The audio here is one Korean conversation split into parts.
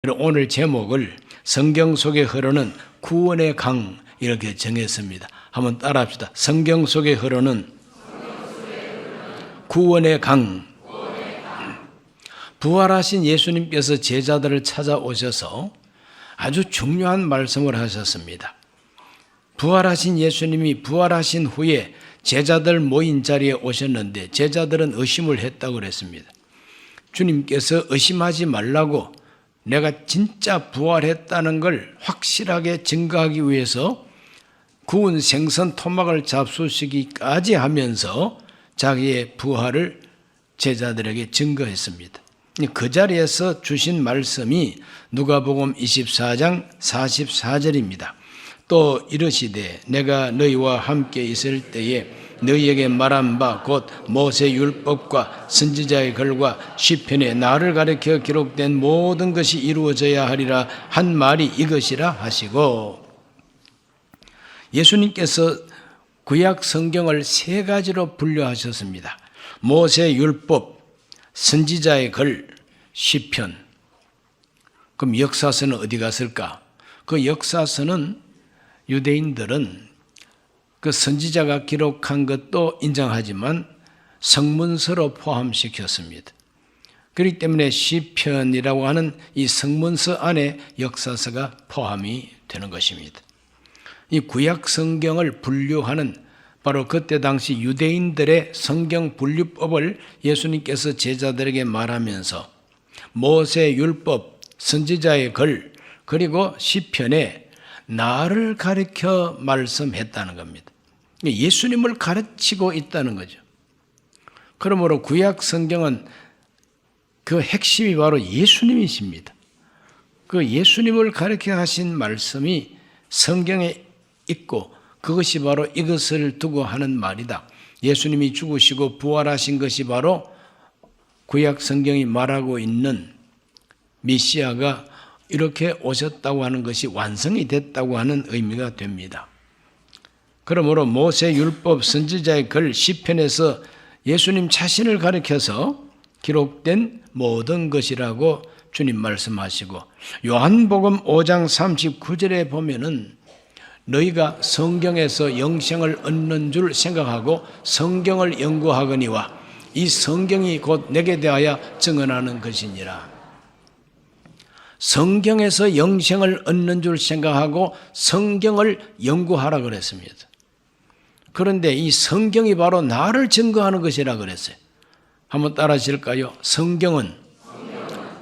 오늘 제목을 성경 속에 흐르는 구원의 강 이렇게 정했습니다. 한번 따라합시다. 성경 속에 흐르는 구원의 강. 부활하신 예수님께서 제자들을 찾아오셔서 아주 중요한 말씀을 하셨습니다. 부활하신 예수님이 부활하신 후에 제자들 모인 자리에 오셨는데 제자들은 의심을 했다고 그랬습니다. 주님께서 의심하지 말라고 내가 진짜 부활했다는 걸 확실하게 증거하기 위해서 구운 생선 토막을 잡수시기까지 하면서 자기의 부활을 제자들에게 증거했습니다. 그 자리에서 주신 말씀이 누가복음 24장 44절입니다. 또 이르시되 내가 너희와 함께 있을 때에 너희에게 말한 바 곧 모세 율법과 선지자의 글과 시편에 나를 가리켜 기록된 모든 것이 이루어져야 하리라 한 말이 이것이라 하시고, 예수님께서 구약 성경을 세 가지로 분류하셨습니다. 모세 율법, 선지자의 글, 시편. 그럼 역사서는 어디 갔을까? 그 역사서는 유대인들은 그 선지자가 기록한 것도 인정하지만 성문서로 포함시켰습니다. 그렇기 때문에 시편이라고 하는 이 성문서 안에 역사서가 포함이 되는 것입니다. 이 구약 성경을 분류하는 바로 그때 당시 유대인들의 성경 분류법을 예수님께서 제자들에게 말하면서 모세 율법, 선지자의 글, 그리고 시편에 나를 가르쳐 말씀했다는 겁니다. 예수님을 가르치고 있다는 거죠. 그러므로 구약 성경은 그 핵심이 바로 예수님이십니다. 그 예수님을 가르쳐 하신 말씀이 성경에 있고 그것이 바로 이것을 두고 하는 말이다. 예수님이 죽으시고 부활하신 것이 바로 구약 성경이 말하고 있는 메시아가 이렇게 오셨다고 하는 것이 완성이 됐다고 하는 의미가 됩니다. 그러므로 모세 율법, 선지자의 글, 시편에서 예수님 자신을 가리켜서 기록된 모든 것이라고 주님 말씀하시고, 요한복음 5장 39절에 보면은 너희가 성경에서 영생을 얻는 줄 생각하고 성경을 연구하거니와 이 성경이 곧 내게 대하여 증언하는 것이니라. 성경에서 영생을 얻는 줄 생각하고 성경을 연구하라 그랬습니다. 그런데 이 성경이 바로 나를 증거하는 것이라 그랬어요. 한번 따라 하실까요? 성경은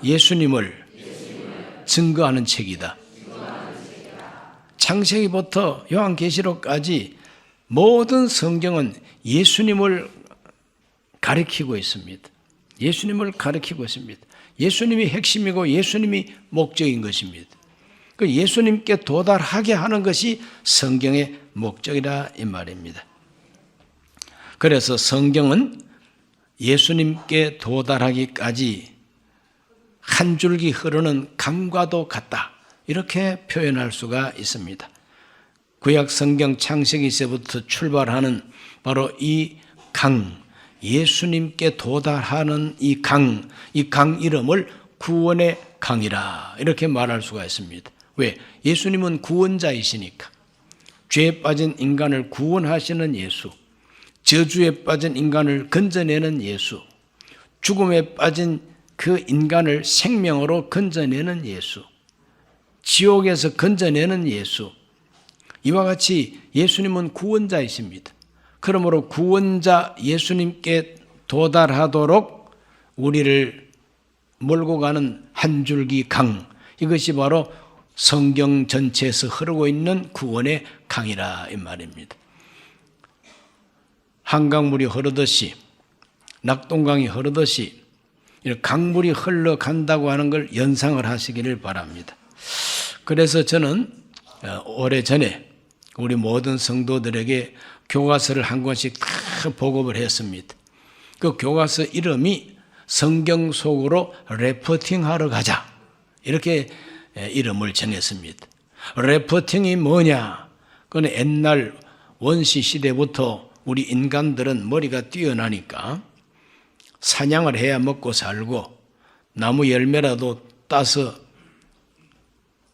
예수님을 증거하는 책이다. 창세기부터 요한계시록까지 모든 성경은 예수님을 가리키고 있습니다. 예수님을 가리키고 있습니다. 예수님이 핵심이고 예수님이 목적인 것입니다. 그 예수님께 도달하게 하는 것이 성경의 목적이라 이 말입니다. 그래서 성경은 예수님께 도달하기까지 한 줄기 흐르는 강과도 같다. 이렇게 표현할 수가 있습니다. 구약 성경 창세기서부터 출발하는 바로 이 강, 예수님께 도달하는 이 강 이름을 구원의 강이라 이렇게 말할 수가 있습니다. 왜? 예수님은 구원자이시니까. 죄에 빠진 인간을 구원하시는 예수, 저주에 빠진 인간을 건져내는 예수, 죽음에 빠진 그 인간을 생명으로 건져내는 예수, 지옥에서 건져내는 예수. 이와 같이 예수님은 구원자이십니다. 그러므로 구원자 예수님께 도달하도록 우리를 몰고 가는 한 줄기 강, 이것이 바로 성경 전체에서 흐르고 있는 구원의 강이라 이 말입니다. 한강물이 흐르듯이, 낙동강이 흐르듯이 강물이 흘러간다고 하는 걸 연상을 하시기를 바랍니다. 그래서 저는 오래전에 우리 모든 성도들에게 교과서를 한 권씩 다 보급을 했습니다. 그 교과서 이름이 성경 속으로 래퍼팅하러 가자, 이렇게 이름을 정했습니다. 래퍼팅이 뭐냐? 그건 옛날 원시 시대부터 우리 인간들은 머리가 뛰어나니까 사냥을 해야 먹고 살고 나무 열매라도 따서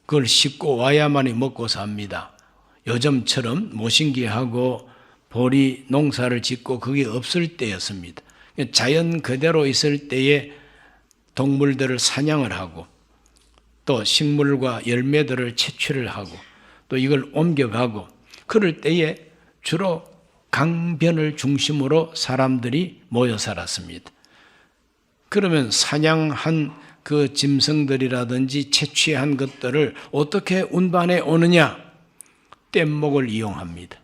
그걸 싣고 와야만이 먹고 삽니다. 요즘처럼 모신기하고 보리 농사를 짓고 그게 없을 때였습니다. 자연 그대로 있을 때에 동물들을 사냥을 하고 또 식물과 열매들을 채취를 하고 또 이걸 옮겨가고 그럴 때에 주로 강변을 중심으로 사람들이 모여 살았습니다. 그러면 사냥한 그 짐승들이라든지 채취한 것들을 어떻게 운반해 오느냐? 뗏목을 이용합니다.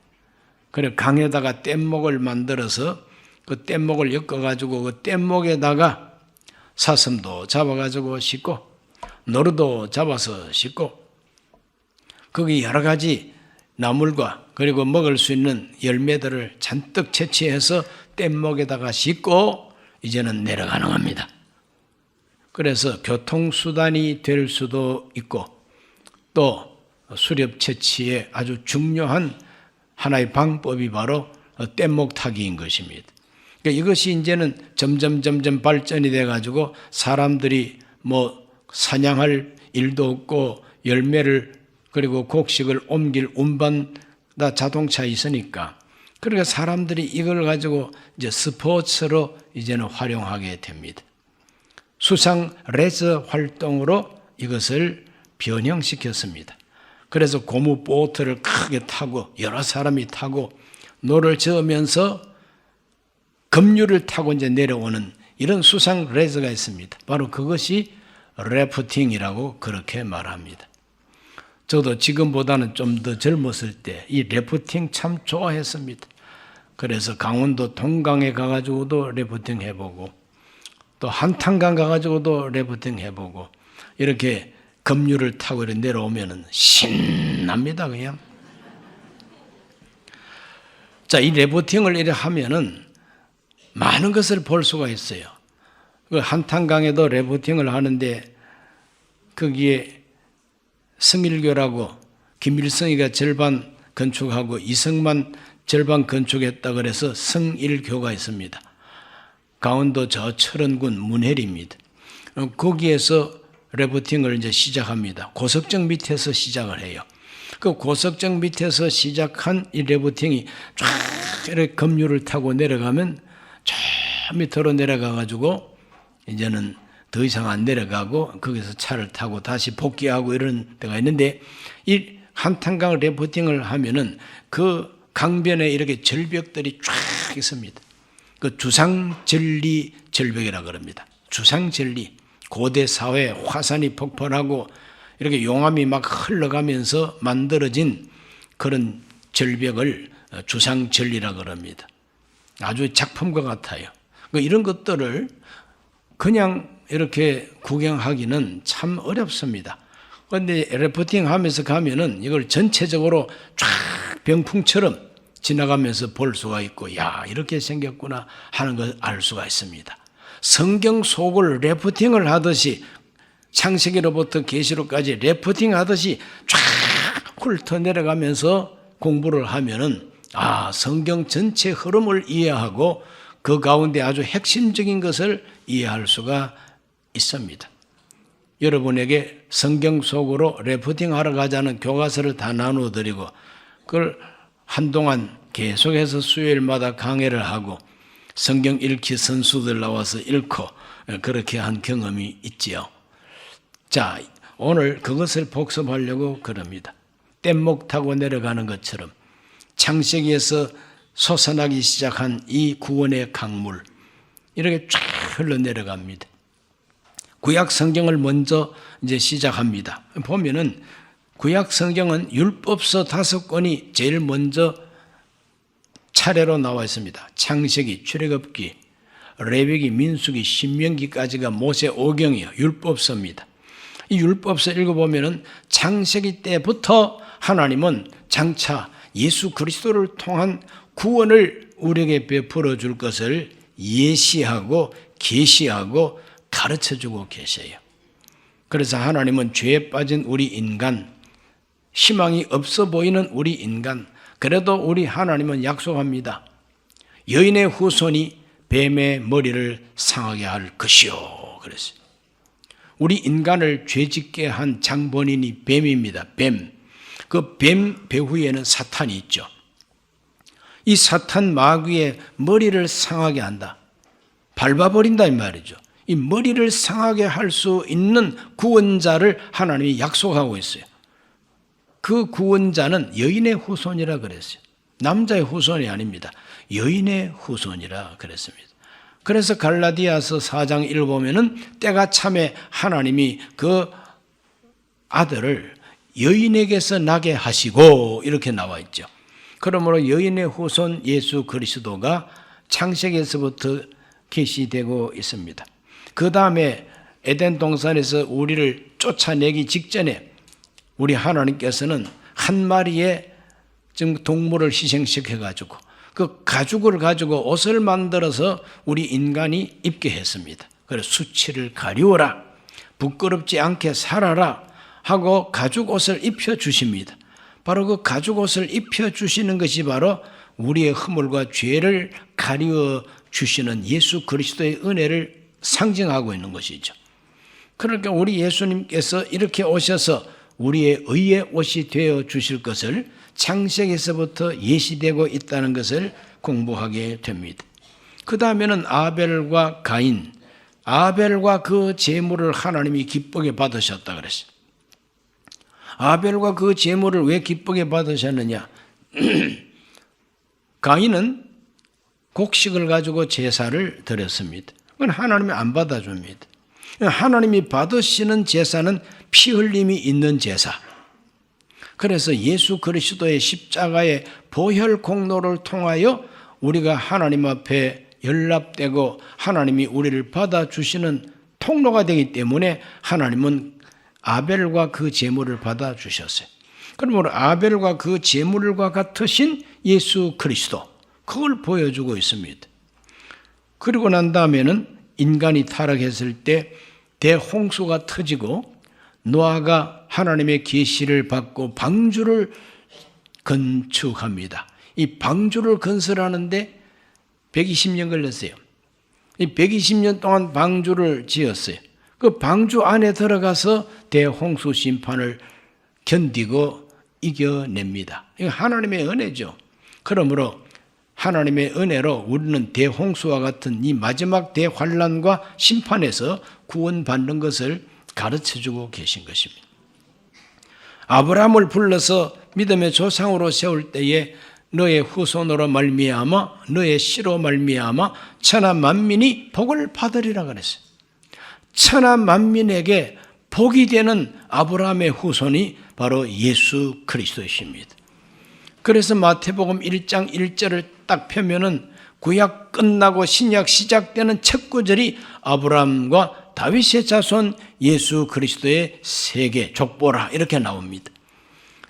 그래 강에다가 뗏목을 만들어서 그 뗏목을 엮어가지고 그 뗏목에다가 사슴도 잡아가지고 싣고 노루도 잡아서 싣고 거기 여러 가지 나물과 그리고 먹을 수 있는 열매들을 잔뜩 채취해서 뗏목에다가 싣고 이제는 내려가는 겁니다. 그래서 교통수단이 될 수도 있고 또 수렵 채취에 아주 중요한 하나의 방법이 바로 뗏목 타기인 것입니다. 그러니까 이것이 이제는 점점 발전이 돼가지고 사람들이 뭐 사냥할 일도 없고 열매를 그리고 곡식을 옮길 운반 다 자동차 있으니까 그러니까 사람들이 이걸 가지고 이제 스포츠로 이제는 활용하게 됩니다. 수상 레저 활동으로 이것을 변형시켰습니다. 그래서 고무 보트를 크게 타고 여러 사람이 타고 노를 저으면서 급류를 타고 이제 내려오는 이런 수상 레저가 있습니다. 바로 그것이 래프팅이라고 그렇게 말합니다. 저도 지금보다는 좀 더 젊었을 때 이 래프팅 참 좋아했습니다. 그래서 강원도 동강에 가가지고도 래프팅 해보고 또 한탄강 가가지고도 래프팅 해보고 이렇게 급류를 타고 이렇게 내려오면은 신납니다, 그냥. 자, 이 래프팅을 이렇게 하면은 많은 것을 볼 수가 있어요. 그 한탄강에도 래프팅을 하는데 거기에 성일교라고 김일성이가 절반 건축하고 이승만 절반 건축했다 그래서 성일교가 있습니다. 강원도 저 철원군 문해리입니다. 거기에서 래프팅을 이제 시작합니다. 고석정 밑에서 시작을 해요. 그 고석정 밑에서 시작한 이 래프팅이 쫙 이렇게 급류를 타고 내려가면 저 밑으로 내려가가지고 이제는 더 이상 안 내려가고 거기서 차를 타고 다시 복귀하고 이런 데가 있는데 이 한탄강 래프팅을 하면은 그 강변에 이렇게 절벽들이 쫙 있습니다. 그 주상절리 절벽이라고 그럽니다. 주상절리. 고대 사회 화산이 폭발하고 이렇게 용암이 막 흘러가면서 만들어진 그런 절벽을 주상절리라고 그럽니다. 아주 작품과 같아요. 이런 것들을 그냥 이렇게 구경하기는 참 어렵습니다. 그런데 래프팅 하면서 가면은 이걸 전체적으로 쫙 병풍처럼 지나가면서 볼 수가 있고, 야, 이렇게 생겼구나 하는 걸 알 수가 있습니다. 성경 속을 래프팅을 하듯이 창세기로부터 계시록까지 래프팅 하듯이 쫙 훑어 내려가면서 공부를 하면은 성경 전체 흐름을 이해하고 그 가운데 아주 핵심적인 것을 이해할 수가 있습니다. 여러분에게 성경 속으로 래프팅 하러 가자는 교과서를 다 나누어 드리고 그걸 한동안 계속해서 수요일마다 강해를 하고 성경 읽기 선수들 나와서 읽고 그렇게 한 경험이 있지요. 자, 오늘 그것을 복습하려고 그럽니다. 뗏목 타고 내려가는 것처럼 창세기에서 솟아나기 시작한 이 구원의 강물 이렇게 쫙 흘러내려갑니다. 구약 성경을 먼저 이제 시작합니다. 보면은 구약 성경은 율법서 5권이 제일 먼저 차례로 나와 있습니다. 창세기, 출애굽기, 레위기, 민수기, 신명기까지가 모세 오경이요. 율법서입니다. 이 율법서 읽어보면은 창세기 때부터 하나님은 장차 예수 그리스도를 통한 구원을 우리에게 베풀어 줄 것을 예시하고 계시하고 가르쳐주고 계세요. 그래서 하나님은 죄에 빠진 우리 인간, 희망이 없어 보이는 우리 인간, 그래도 우리 하나님은 약속합니다. 여인의 후손이 뱀의 머리를 상하게 할 것이요. 그랬어요. 우리 인간을 죄짓게 한 장본인이 뱀입니다. 뱀. 그 뱀 배후에는 사탄이 있죠. 이 사탄 마귀의 머리를 상하게 한다. 밟아버린다 이 말이죠. 이 머리를 상하게 할 수 있는 구원자를 하나님이 약속하고 있어요. 그 구원자는 여인의 후손이라 그랬어요. 남자의 후손이 아닙니다. 여인의 후손이라 그랬습니다. 그래서 갈라디아서 4장 1 보면은 때가 참에 하나님이 그 아들을 여인에게서 나게 하시고 이렇게 나와 있죠. 그러므로 여인의 후손 예수 그리스도가 창세기에서부터 계시되고 있습니다. 그 다음에 에덴 동산에서 우리를 쫓아내기 직전에 우리 하나님께서는 한 마리의 지금 동물을 희생시켜가지고 그 가죽을 가지고 옷을 만들어서 우리 인간이 입게 했습니다. 그래서 수치를 가리워라, 부끄럽지 않게 살아라 하고 가죽 옷을 입혀주십니다. 바로 그 가죽 옷을 입혀주시는 것이 바로 우리의 허물과 죄를 가리워 주시는 예수 그리스도의 은혜를 상징하고 있는 것이죠. 그러니까 우리 예수님께서 이렇게 오셔서 우리의 의의 옷이 되어 주실 것을 창세기에서부터 예시되고 있다는 것을 공부하게 됩니다. 그 다음에는 아벨과 가인, 아벨과 그 제물을 하나님이 기쁘게 받으셨다 그랬어요. 아벨과 그 제물을 왜 기쁘게 받으셨느냐? 가인은 곡식을 가지고 제사를 드렸습니다. 그건 하나님이 안 받아줍니다. 하나님이 받으시는 제사는 피 흘림이 있는 제사. 그래서 예수 그리스도의 십자가의 보혈 공로를 통하여 우리가 하나님 앞에 연락되고 하나님이 우리를 받아주시는 통로가 되기 때문에 하나님은 아벨과 그 제물을 받아주셨어요. 그러므로 아벨과 그 제물과 같으신 예수 그리스도, 그걸 보여주고 있습니다. 그리고 난 다음에는 인간이 타락했을 때 대홍수가 터지고 노아가 하나님의 계시를 받고 방주를 건축합니다. 이 방주를 건설하는데 120년 걸렸어요. 이 120년 동안 방주를 지었어요. 그 방주 안에 들어가서 대홍수 심판을 견디고 이겨냅니다. 이거 하나님의 은혜죠. 그러므로 하나님의 은혜로 우리는 대홍수와 같은 이 마지막 대환란과 심판에서 구원받는 것을 가르쳐주고 계신 것입니다. 아브라함을 불러서 믿음의 조상으로 세울 때에 너의 후손으로 말미암아 너의 씨로 말미암아 천하 만민이 복을 받으리라 그랬어요. 천하 만민에게 복이 되는 아브라함의 후손이 바로 예수 그리스도이십니다. 그래서 마태복음 1장 1절을 딱 펴면은 구약 끝나고 신약 시작되는 첫 구절이 아브라함과 다윗의 자손 예수 그리스도의 세계 족보라 이렇게 나옵니다.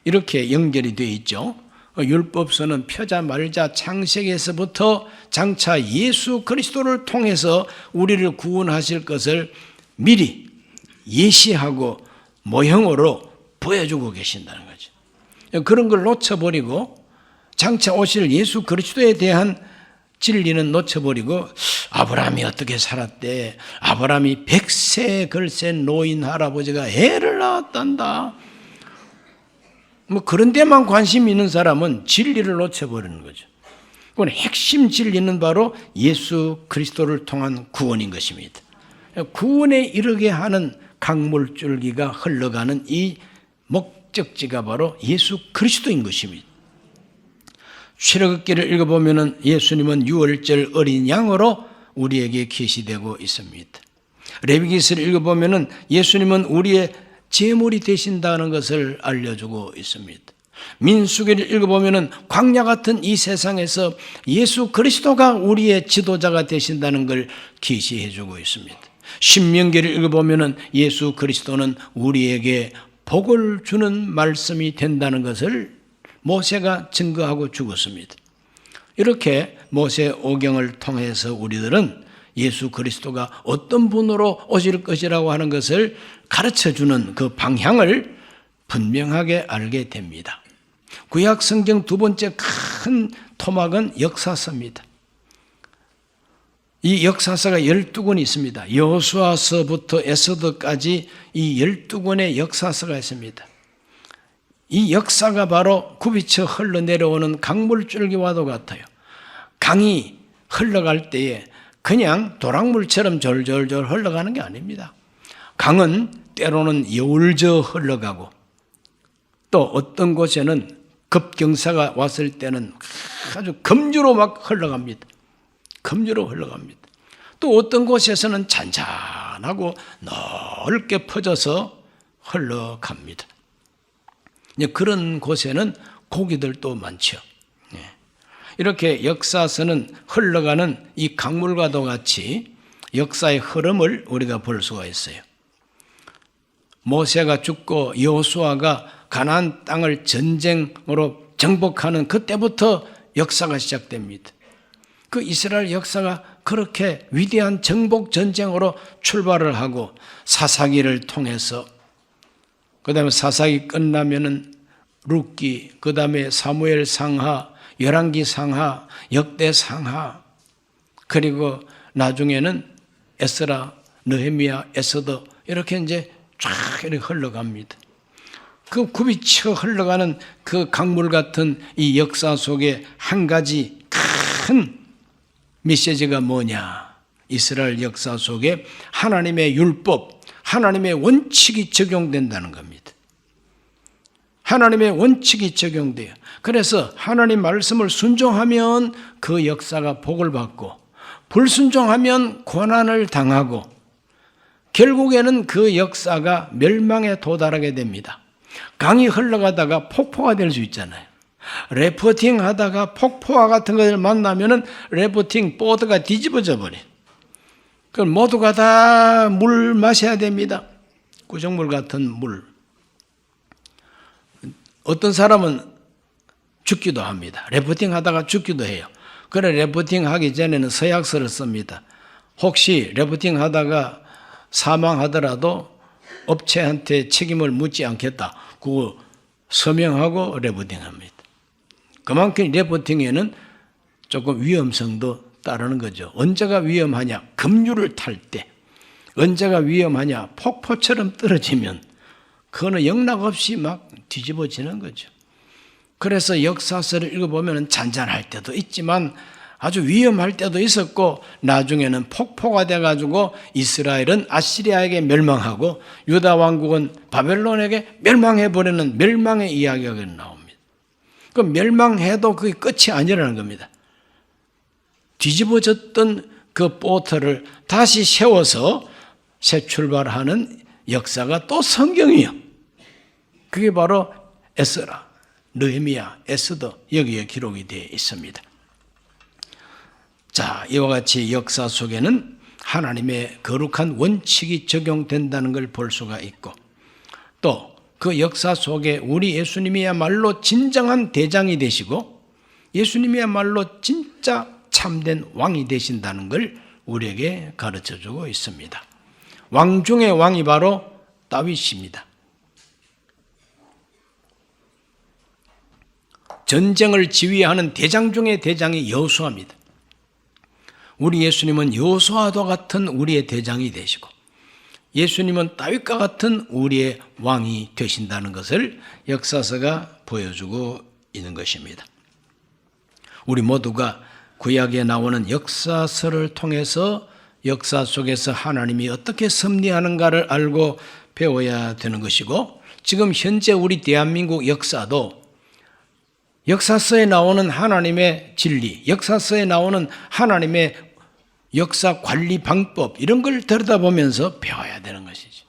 이렇게 연결이 되어 있죠. 율법서는 펴자 말자 창세기에서부터 장차 예수 그리스도를 통해서 우리를 구원하실 것을 미리 예시하고 모형으로 보여주고 계신다는 거죠. 그런 걸 놓쳐버리고 장차 오실 예수 그리스도에 대한 진리는 놓쳐버리고 아브라함이 어떻게 살았대? 아브라함이 100세 걸센 노인 할아버지가 애를 낳았단다. 뭐 그런 데만 관심이 있는 사람은 진리를 놓쳐버리는 거죠. 그건 핵심 진리는 바로 예수 그리스도를 통한 구원인 것입니다. 구원에 이르게 하는 강물줄기가 흘러가는 이 목적지가 바로 예수 그리스도인 것입니다. 출애굽기를 읽어보면 예수님은 유월절 어린 양으로 우리에게 계시되고 있습니다. 레위기서를 읽어보면 예수님은 우리의 제물이 되신다는 것을 알려주고 있습니다. 민수기를 읽어보면 광야 같은 이 세상에서 예수 그리스도가 우리의 지도자가 되신다는 걸 계시해주고 있습니다. 신명기를 읽어보면 예수 그리스도는 우리에게 복을 주는 말씀이 된다는 것을 모세가 증거하고 죽었습니다. 이렇게 모세 오경을 통해서 우리들은 예수 그리스도가 어떤 분으로 오실 것이라고 하는 것을 가르쳐주는 그 방향을 분명하게 알게 됩니다. 구약 성경 두 번째 큰 토막은 역사서입니다. 이 역사서가 12권이 있습니다. 여호수아서부터 에스더까지 이 12권의 역사서가 있습니다. 이 역사가 바로 굽이쳐 흘러내려오는 강물줄기와도 같아요. 강이 흘러갈 때에 그냥 도랑물처럼 졸졸졸 흘러가는 게 아닙니다. 강은 때로는 여울져 흘러가고 또 어떤 곳에는 급경사가 왔을 때는 아주 급류로 막 흘러갑니다. 급류로 흘러갑니다. 또 어떤 곳에서는 잔잔하고 넓게 퍼져서 흘러갑니다. 그런 곳에는 고기들도 많죠. 이렇게 역사서는 흘러가는 이 강물과도 같이 역사의 흐름을 우리가 볼 수가 있어요. 모세가 죽고 여호수아가 가나안 땅을 전쟁으로 정복하는 그때부터 역사가 시작됩니다. 그 이스라엘 역사가 그렇게 위대한 정복 전쟁으로 출발을 하고 사사기를 통해서 그 다음에 사사기 끝나면은 룻기, 그 다음에 사무엘 상하, 열왕기 상하, 역대 상하, 그리고 나중에는 에스라, 느헤미야, 에스더 이렇게 이제 쫙 이렇게 흘러갑니다. 그 굽이쳐 흘러가는 그 강물 같은 이 역사 속에 한 가지 큰 메시지가 뭐냐? 이스라엘 역사 속에 하나님의 율법, 하나님의 원칙이 적용된다는 겁니다. 하나님의 원칙이 적용돼요. 그래서 하나님 말씀을 순종하면 그 역사가 복을 받고 불순종하면 고난을 당하고 결국에는 그 역사가 멸망에 도달하게 됩니다. 강이 흘러가다가 폭포가 될 수 있잖아요. 래프팅 하다가 폭포와 같은 것을 만나면은 래프팅 보드가 뒤집어져 버려요. 그럼 모두가 다 물 마셔야 됩니다. 구정물 같은 물. 어떤 사람은 죽기도 합니다. 래프팅 하다가 죽기도 해요. 그래 래프팅 하기 전에는 서약서를 씁니다. 혹시 래프팅 하다가 사망하더라도 업체한테 책임을 묻지 않겠다. 그거 서명하고 래프팅합니다. 그만큼 래프팅에는 조금 위험성도 따르는 거죠. 언제가 위험하냐? 급류를 탈 때. 언제가 위험하냐? 폭포처럼 떨어지면 그거는 영락없이 막 뒤집어지는 거죠. 그래서 역사서를 읽어보면 잔잔할 때도 있지만 아주 위험할 때도 있었고 나중에는 폭포가 돼가지고 이스라엘은 아시리아에게 멸망하고 유다 왕국은 바벨론에게 멸망해버리는 멸망의 이야기가 나옵니다. 그 멸망해도 그게 끝이 아니라는 겁니다. 뒤집어졌던 그 보트를 다시 세워서 새 출발하는 역사가 또 성경이에요. 그게 바로 에스라, 느헤미야, 에스더 여기에 기록이 되어 있습니다. 자, 이와 같이 역사 속에는 하나님의 거룩한 원칙이 적용된다는 걸 볼 수가 있고 또 그 역사 속에 우리 예수님이야말로 진정한 대장이 되시고 예수님이야말로 진짜 참된 왕이 되신다는 걸 우리에게 가르쳐주고 있습니다. 왕 중의 왕이 바로 다윗입니다. 전쟁을 지휘하는 대장 중의 대장이 여호수아입니다. 우리 예수님은 여호수아와 같은 우리의 대장이 되시고 예수님은 다윗과 같은 우리의 왕이 되신다는 것을 역사서가 보여주고 있는 것입니다. 우리 모두가 구약에 나오는 역사서를 통해서 역사 속에서 하나님이 어떻게 섭리하는가를 알고 배워야 되는 것이고 지금 현재 우리 대한민국 역사도 역사서에 나오는 하나님의 진리, 역사서에 나오는 하나님의 역사 관리 방법 이런 걸 들여다보면서 배워야 되는 것이죠.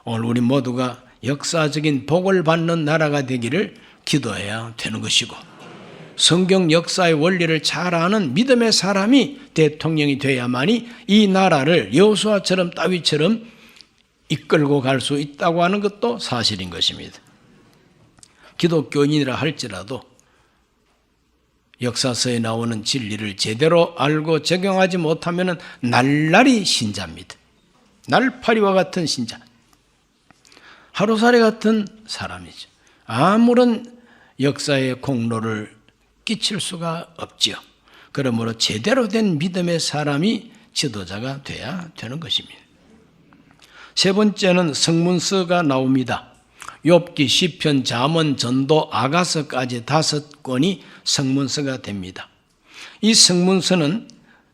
오늘 우리 모두가 역사적인 복을 받는 나라가 되기를 기도해야 되는 것이고 성경 역사의 원리를 잘 아는 믿음의 사람이 대통령이 되어야만이 이 나라를 여호수아처럼 다윗처럼 이끌고 갈 수 있다고 하는 것도 사실인 것입니다. 기독교인이라 할지라도 역사서에 나오는 진리를 제대로 알고 적용하지 못하면 날라리 신자입니다. 날파리와 같은 신자. 하루살이 같은 사람이죠. 아무런 역사의 공로를 끼칠 수가 없지요. 그러므로 제대로 된 믿음의 사람이 지도자가 돼야 되는 것입니다. 세 번째는 성문서가 나옵니다. 욥기, 시편, 잠언, 전도, 아가서까지 5권이 성문서가 됩니다. 이 성문서는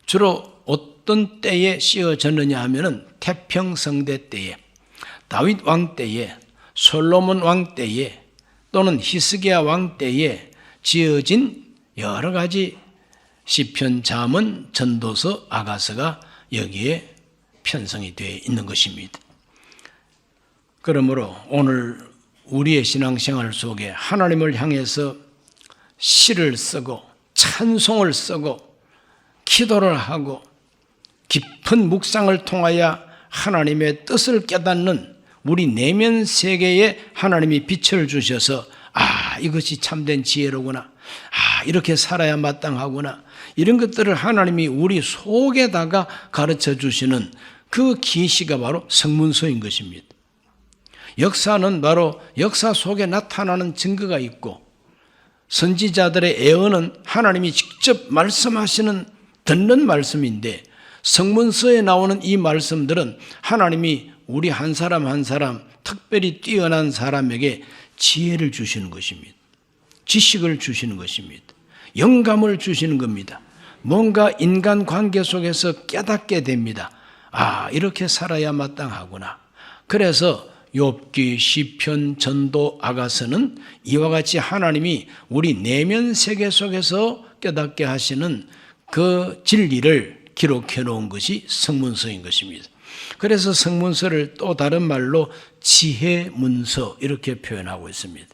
주로 어떤 때에 씌어졌느냐 하면은 태평성대 때에, 다윗 왕 때에, 솔로몬 왕 때에, 또는 히스기야 왕 때에 지어진 여러 가지 시편, 잠언, 전도서, 아가서가 여기에 편성이 되어 있는 것입니다. 그러므로 오늘 우리의 신앙생활 속에 하나님을 향해서 시를 쓰고 찬송을 쓰고 기도를 하고 깊은 묵상을 통하여 하나님의 뜻을 깨닫는 우리 내면 세계에 하나님이 빛을 주셔서 이것이 참된 지혜로구나, 이렇게 살아야 마땅하구나, 이런 것들을 하나님이 우리 속에다가 가르쳐 주시는 그 계시가 바로 성문서인 것입니다. 역사는 바로 역사 속에 나타나는 증거가 있고, 선지자들의 예언은 하나님이 직접 말씀하시는 듣는 말씀인데, 성문서에 나오는 이 말씀들은 하나님이 우리 한 사람 한 사람 특별히 뛰어난 사람에게 지혜를 주시는 것입니다. 지식을 주시는 것입니다. 영감을 주시는 겁니다. 뭔가 인간관계 속에서 깨닫게 됩니다. 이렇게 살아야 마땅하구나. 그래서 욥기, 시편, 전도, 아가서는 이와 같이 하나님이 우리 내면 세계 속에서 깨닫게 하시는 그 진리를 기록해 놓은 것이 성문서인 것입니다. 그래서 성문서를 또 다른 말로 지혜문서 이렇게 표현하고 있습니다.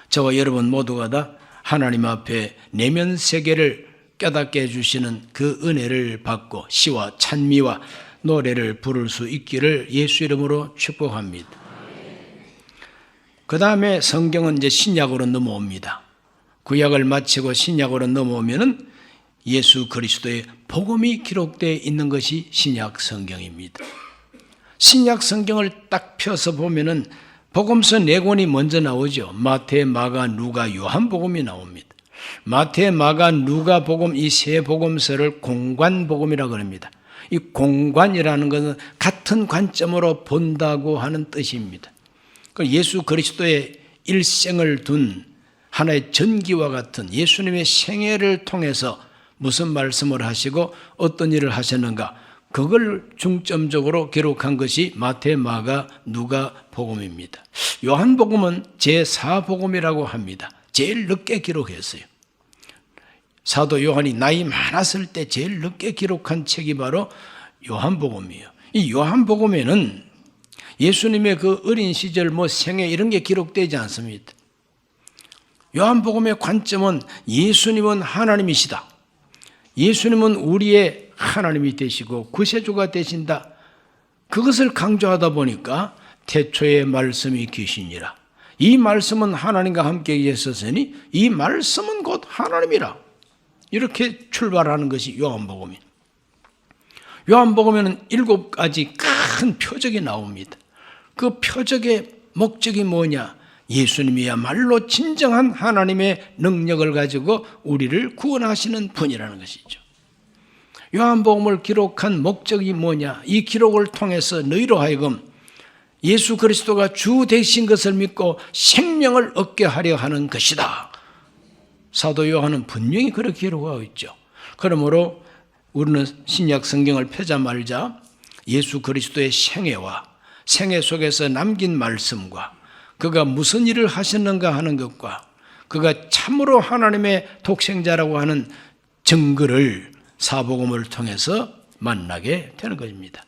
저와 여러분 모두가 다 하나님 앞에 내면 세계를 깨닫게 해주시는 그 은혜를 받고 시와 찬미와 노래를 부를 수 있기를 예수 이름으로 축복합니다. 그 다음에 성경은 이제 신약으로 넘어옵니다. 구약을 마치고 신약으로 넘어오면은 예수 그리스도의 복음이 기록되어 있는 것이 신약 성경입니다. 신약 성경을 딱 펴서 보면은 복음서 4권이 먼저 나오죠. 마태, 마가, 누가, 요한복음이 나옵니다. 마태, 마가, 누가 복음 이 세 복음서를 공관복음이라고 합니다. 이 공관이라는 것은 같은 관점으로 본다고 하는 뜻입니다. 예수 그리스도의 일생을 둔 하나의 전기와 같은 예수님의 생애를 통해서 무슨 말씀을 하시고 어떤 일을 하셨는가, 그걸 중점적으로 기록한 것이 마태, 마가, 누가 복음입니다. 요한복음은 제4복음이라고 합니다. 제일 늦게 기록했어요. 사도 요한이 나이 많았을 때 제일 늦게 기록한 책이 바로 요한복음이에요. 이 요한복음에는 예수님의 그 어린 시절 생애 이런 게 기록되지 않습니다. 요한복음의 관점은 예수님은 하나님이시다. 예수님은 우리의 하나님이 되시고 구세주가 되신다. 그것을 강조하다 보니까 태초에 말씀이 계시니라. 이 말씀은 하나님과 함께 계셨으니 이 말씀은 곧 하나님이라. 이렇게 출발하는 것이 요한복음입니다. 요한복음에는 7가지 큰 표적이 나옵니다. 그 표적의 목적이 뭐냐? 예수님이야말로 진정한 하나님의 능력을 가지고 우리를 구원하시는 분이라는 것이죠. 요한복음을 기록한 목적이 뭐냐? 이 기록을 통해서 너희로 하여금 예수 그리스도가 주 되신 것을 믿고 생명을 얻게 하려 하는 것이다. 사도 요한은 분명히 그렇게 기록하고 있죠. 그러므로 우리는 신약 성경을 펴자마자 예수 그리스도의 생애와 생애 속에서 남긴 말씀과 그가 무슨 일을 하셨는가 하는 것과 그가 참으로 하나님의 독생자라고 하는 증거를 사복음을 통해서 만나게 되는 것입니다.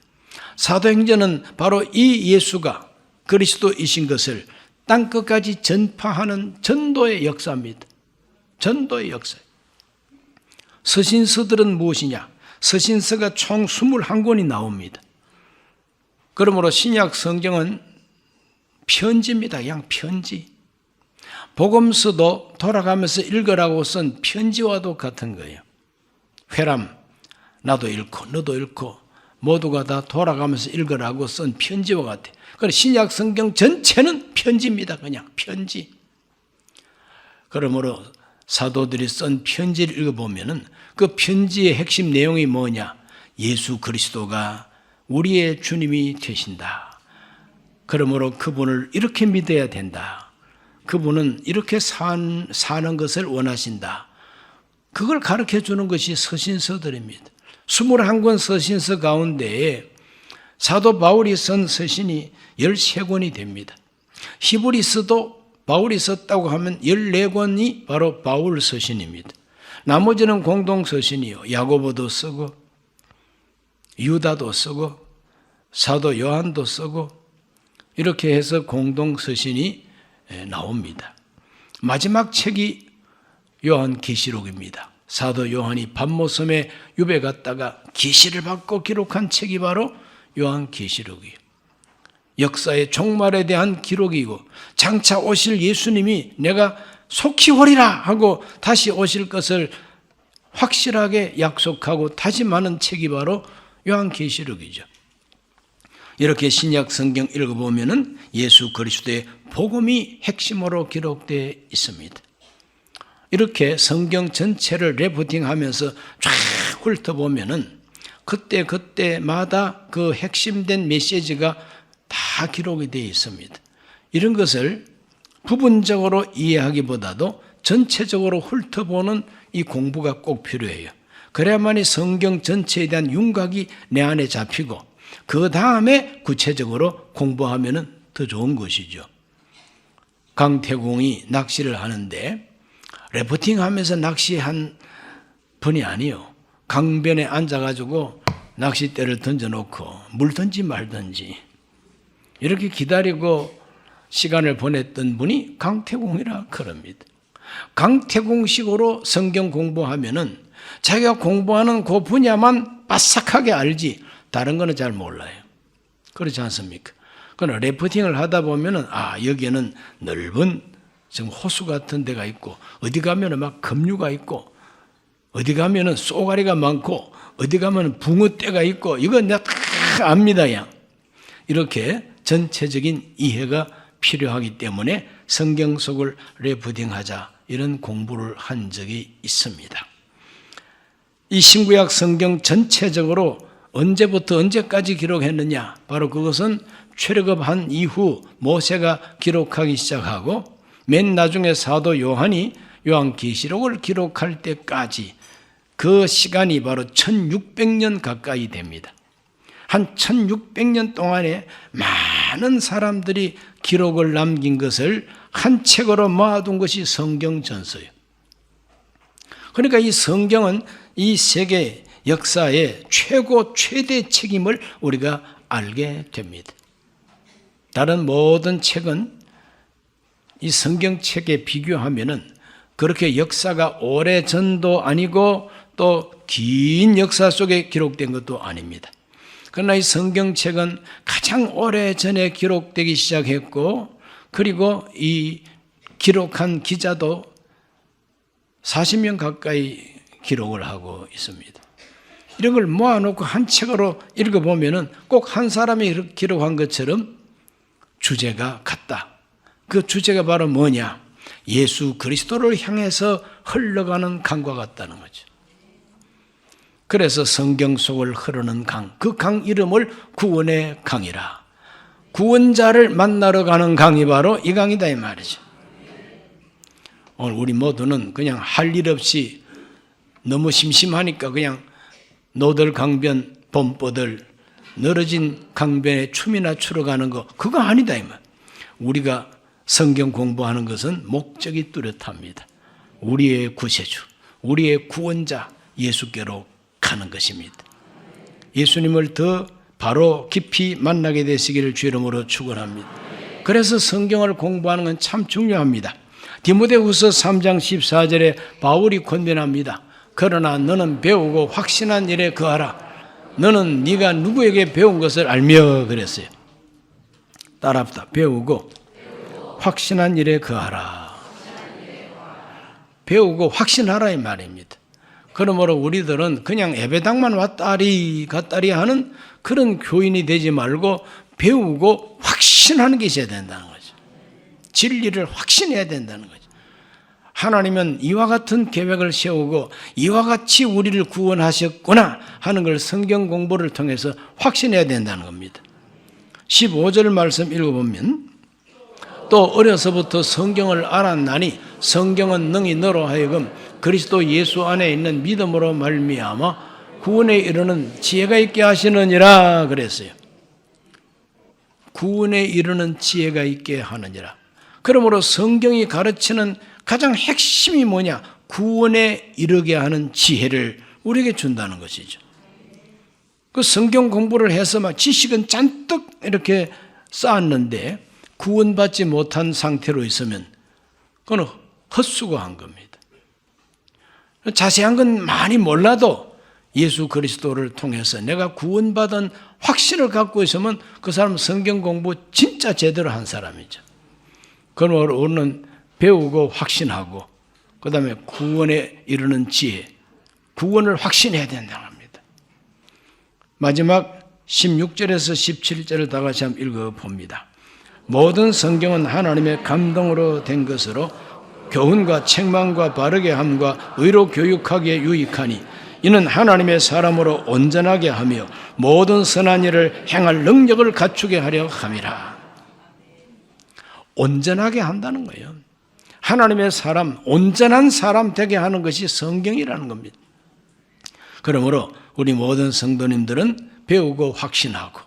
사도행전은 바로 이 예수가 그리스도이신 것을 땅끝까지 전파하는 전도의 역사입니다. 전도의 역사. 서신서들은 무엇이냐? 서신서가 총 21권이 나옵니다. 그러므로 신약 성경은 편지입니다. 그냥 편지. 복음서도 돌아가면서 읽으라고 쓴 편지와도 같은 거예요. 회람, 나도 읽고 너도 읽고 모두가 다 돌아가면서 읽으라고 쓴 편지와 같아요. 그래서 신약 성경 전체는 편지입니다. 그냥 편지. 그러므로 사도들이 쓴 편지를 읽어보면은 그 편지의 핵심 내용이 뭐냐? 예수 그리스도가 우리의 주님이 되신다. 그러므로 그분을 이렇게 믿어야 된다. 그분은 이렇게 사는 것을 원하신다. 그걸 가르쳐 주는 것이 서신서들입니다. 21권 서신서 가운데에 사도 바울이 쓴 서신이 13권이 됩니다. 히브리서도 바울이 썼다고 하면 14권이 바로 바울 서신입니다. 나머지는 공동 서신이요. 야고보도 쓰고 유다도 쓰고 사도 요한도 쓰고 이렇게 해서 공동 서신이 나옵니다. 마지막 책이 요한계시록입니다. 사도 요한이 밤모섬에 유배 갔다가 계시를 받고 기록한 책이 바로 요한계시록이에요. 역사의 종말에 대한 기록이고 장차 오실 예수님이 내가 속히 오리라 하고 다시 오실 것을 확실하게 약속하고 다짐하는 책이 바로 요한계시록이죠. 이렇게 신약 성경 읽어보면은 예수 그리스도의 복음이 핵심으로 기록되어 있습니다. 이렇게 성경 전체를 레포팅하면서 쫙 훑어보면은 그때마다 그 핵심된 메시지가 다 기록이 되어 있습니다. 이런 것을 부분적으로 이해하기보다도 전체적으로 훑어보는 이 공부가 꼭 필요해요. 그래야만이 성경 전체에 대한 윤곽이 내 안에 잡히고 그 다음에 구체적으로 공부하면 더 좋은 것이죠. 강태공이 낚시를 하는데 레포팅하면서 낚시한 분이 아니요. 강변에 앉아가지고 낚싯대를 던져놓고 물든지 말든지 이렇게 기다리고 시간을 보냈던 분이 강태공이라 그럽니다. 강태공식으로 성경 공부하면은 자기가 공부하는 그 분야만 바삭하게 알지 다른 거는 잘 몰라요. 그렇지 않습니까? 그러나 레포팅을 하다 보면은 여기에는 넓은 지금 호수 같은 데가 있고 어디 가면은 막 급류가 있고 어디 가면은 쏘가리가 많고 어디 가면은 붕어떼가 있고 이건 내가 다 압니다. 이렇게 전체적인 이해가 필요하기 때문에 성경 속을 레포팅하자 이런 공부를 한 적이 있습니다. 이 신구약 성경 전체적으로 언제부터 언제까지 기록했느냐? 바로 그것은 출애굽한 이후 모세가 기록하기 시작하고 맨 나중에 사도 요한이 요한계시록을 기록할 때까지 그 시간이 바로 1600년 가까이 됩니다. 한 1600년 동안에 많은 사람들이 기록을 남긴 것을 한 책으로 모아둔 것이 성경 전서예요. 그러니까 이 성경은 이 세계 역사의 최대 책임을 우리가 알게 됩니다. 다른 모든 책은 이 성경책에 비교하면은 그렇게 역사가 오래전도 아니고 또 긴 역사 속에 기록된 것도 아닙니다. 그러나 이 성경책은 가장 오래전에 기록되기 시작했고 그리고 이 기록한 기자도 40명 가까이 기록을 하고 있습니다. 이런 걸 모아놓고 한 책으로 읽어보면은 꼭 한 사람이 기록한 것처럼 주제가 같다. 그 주제가 바로 뭐냐? 예수 그리스도를 향해서 흘러가는 강과 같다는 거죠. 그래서 성경 속을 흐르는 강, 그 강 이름을 구원의 강이라. 구원자를 만나러 가는 강이 바로 이 강이다 이 말이죠. 오늘 우리 모두는 그냥 할 일 없이 너무 심심하니까 그냥 노들 강변 봄보들 늘어진 강변에 춤이나 추러 가는 거 그거 아니다 이 말. 우리가 성경 공부하는 것은 목적이 뚜렷합니다. 우리의 구세주, 우리의 구원자 예수께로 가는 것입니다. 예수님을 더 바로 깊이 만나게 되시기를 주 이름으로 축원합니다. 그래서 성경을 공부하는 건 참 중요합니다. 디모데후서 3장 14절에 바울이 권면합니다. 그러나 너는 배우고 확신한 일에 거하라. 너는 네가 누구에게 배운 것을 알며 그랬어요. 따라합시다. 배우고 확신한 일에 거하라. 배우고 확신하라 이 말입니다. 그러므로 우리들은 그냥 예배당만 왔다리 갔다리 하는 그런 교인이 되지 말고 배우고 확신하는 게 있어야 된다는 거죠. 진리를 확신해야 된다는 거죠. 하나님은 이와 같은 계획을 세우고 이와 같이 우리를 구원하셨구나 하는 걸 성경 공부를 통해서 확신해야 된다는 겁니다. 15절 말씀 읽어보면 또 어려서부터 성경을 알았나니 성경은 능히 너로 하여금 그리스도 예수 안에 있는 믿음으로 말미암아 구원에 이르는 지혜가 있게 하시느니라 그랬어요. 구원에 이르는 지혜가 있게 하느니라. 그러므로 성경이 가르치는 가장 핵심이 뭐냐? 구원에 이르게 하는 지혜를 우리에게 준다는 것이죠. 그 성경 공부를 해서 막 지식은 잔뜩 이렇게 쌓았는데 구원받지 못한 상태로 있으면 그건 헛수고한 겁니다. 자세한 건 많이 몰라도 예수 그리스도를 통해서 내가 구원받은 확신을 갖고 있으면 그 사람은 성경 공부 진짜 제대로 한 사람이죠. 그러므로 우리는 배우고 확신하고 그 다음에 구원에 이르는 지혜, 구원을 확신해야 된다고 합니다. 마지막 16절에서 17절을 다 같이 한번 읽어봅니다. 모든 성경은 하나님의 감동으로 된 것으로 교훈과 책망과 바르게 함과 의로 교육하기에 유익하니 이는 하나님의 사람으로 온전하게 하며 모든 선한 일을 행할 능력을 갖추게 하려 함이라. 온전하게 한다는 거예요. 하나님의 사람, 온전한 사람 되게 하는 것이 성경이라는 겁니다. 그러므로 우리 모든 성도님들은 배우고 확신하고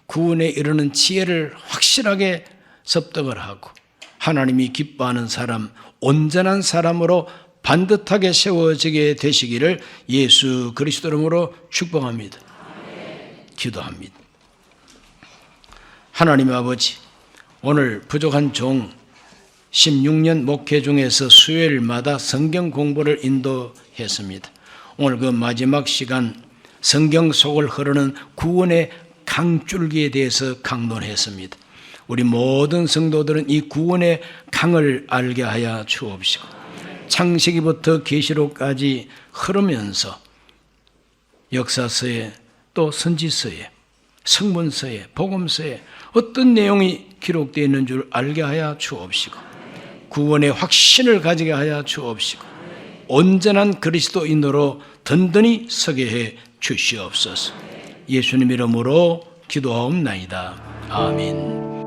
구원에 이르는 지혜를 확실하게 습득을 하고 하나님이 기뻐하는 사람, 온전한 사람으로 반듯하게 세워지게 되시기를 예수 그리스도 이름으로 축복합니다. 기도합니다. 하나님 아버지, 오늘 부족한 종 16년 목회 중에서 수요일마다 성경 공부를 인도했습니다. 오늘 그 마지막 시간 성경 속을 흐르는 구원의 강줄기에 대해서 강론했습니다. 우리 모든 성도들은 이 구원의 강을 알게 하여 주옵시고 창세기부터 계시록까지 흐르면서 역사서에 또 선지서에 성문서에 복음서에 어떤 내용이 기록되어 있는 줄 알게 하여 주옵시고 구원의 확신을 가지게 하여 주옵시고 온전한 그리스도인으로 든든히 서게 해 주시옵소서. 예수님 이름으로 기도하옵나이다. 아멘.